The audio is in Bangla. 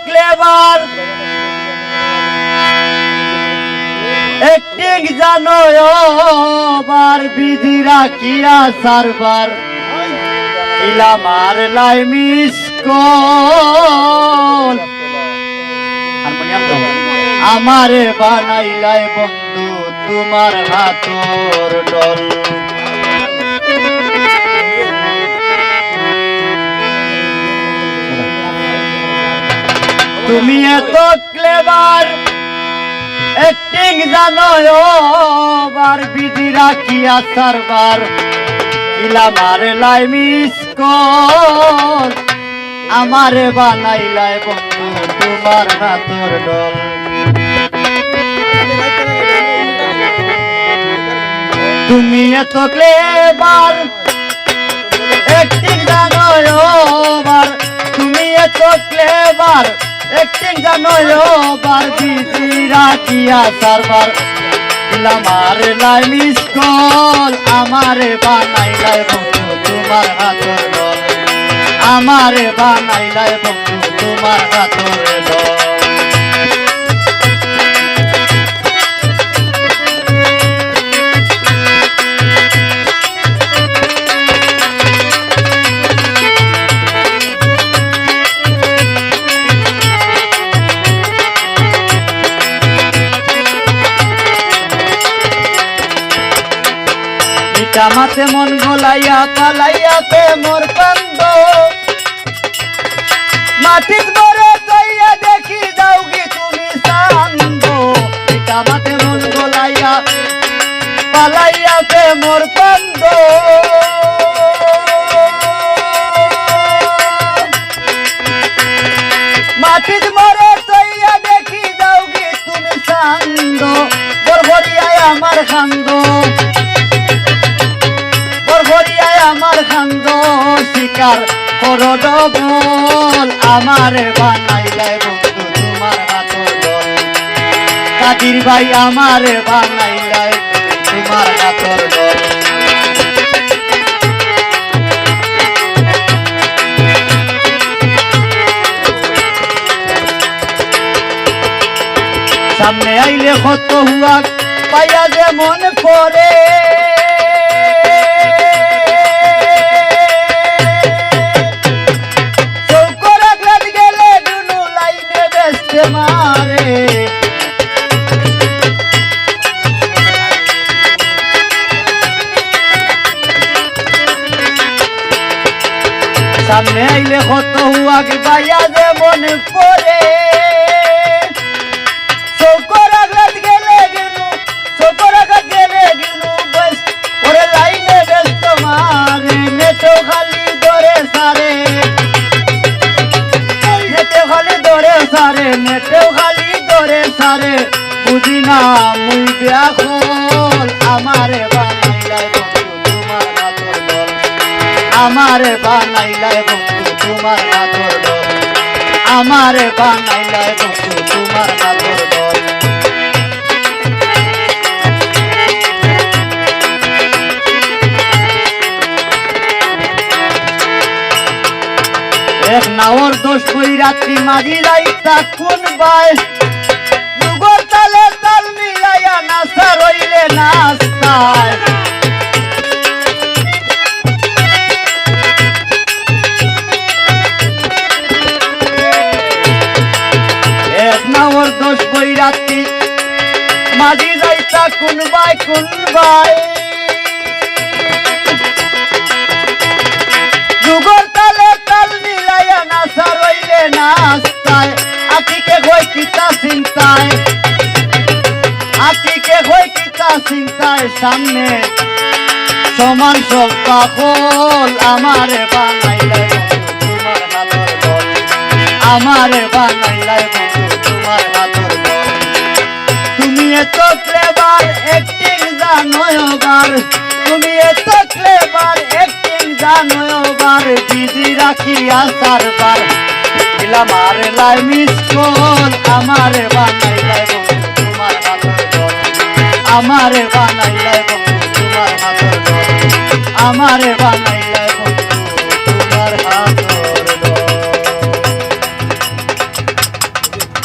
ক্লেভার একটিং জানো বার বিধি রাখিয়া সারবার ইলামার লাই মিস কল আমারে বানাইলাই বন্ধু তোমার হাতর ডল তুমি এত ক্লেভার একটিং জানো বার বিধি রাখিয়া সারবার ইলামার লাই মিস কল আমারে বানাইলাই বন্ধু তোমার হাতর ডল তুমি এত ক্লেভার একটিং জানো বার তুমি এত ক্লেভার একটিং জানো বার বিধি রাখিয়া সারবার ইলামার লাই মিস কল আমারে বানাইলাই বন্ধু তোমার হাতর ডল আমারে বানাইলাই বন্ধু তোমার হাতর ডল জামাতে মন গোলাইয়া পালাইয়াতে মোর কান্দ মাটিত মরে কইয়া দেখি যাওগি তুমি সান্দ জামাতে মন গোলাইয়া পালাইয়াতে মোর কান্দ মাটিত মরে কইয়া দেখি যাওগি তুমি সান্দ বরবরিয়ায় আমার খান্দ আমার খান্দ শিকার করো ডবল আমারে বানাইলাই বন্ধু তোমার হাতর ডল কাদির ভাই আমারে বানাইলাই তোমার হাতর ডল সামনে আইলে কত হুয়া পাইয়া যে মন পড়ে মারে সামনে আইলে কত হুয়াকে পাইয়া যে মনে পড়ে চৌকর আঘাত গেলে গেলু চৌকর আঘাত গেলে গেলু বস ওরে লাইনে ব্যস্ত মারে নেটো খালি ধরে সারে নেটো খালি ধরে সারে নেটো খালি ধরে সারে বুঝি না মুই ব্যাকুল আমারে বানাইলাই বন্ধু তোমার হাতর ডল আমারে বানাইলাই বন্ধু তোমার হাতর ডল আমারে বানাইলাই বন্ধু তোমার হাতর ডল এক নাওর দোষ কই রাত্রি মাঝি রাইতা কোন বাই দুগর তালে তাল মিলাইয়া নাচা রইলে নাস্তায় এক নাওর দোষ কই রাত্রি মাঝি রাইতা কোন বাই দুগর তালে তাল মিলাইয়া নাচা রইলে নাস্তায় আকিকে হই কিতা চিন্তায় আকিকে হই কিতা চিন্তায় সামনে সমান সব পাগল আমারে বানাইলাই বন্ধু তোমার হাতর ডল আমারে বানাইলাই বন্ধু তোমার হাতর ডল তুমি এত ক্লেভার একটিং জানো বার তুমি এত ক্লেভার একটিং জানো বার বিধি রাখিয়া সারবার ইলামার লাই মিস কল আমারে বানাইলাই বন্ধু তোমার হাতর ডল আমারে বানাইলাই বন্ধু তোমার হাতর ডল আমারে বানাই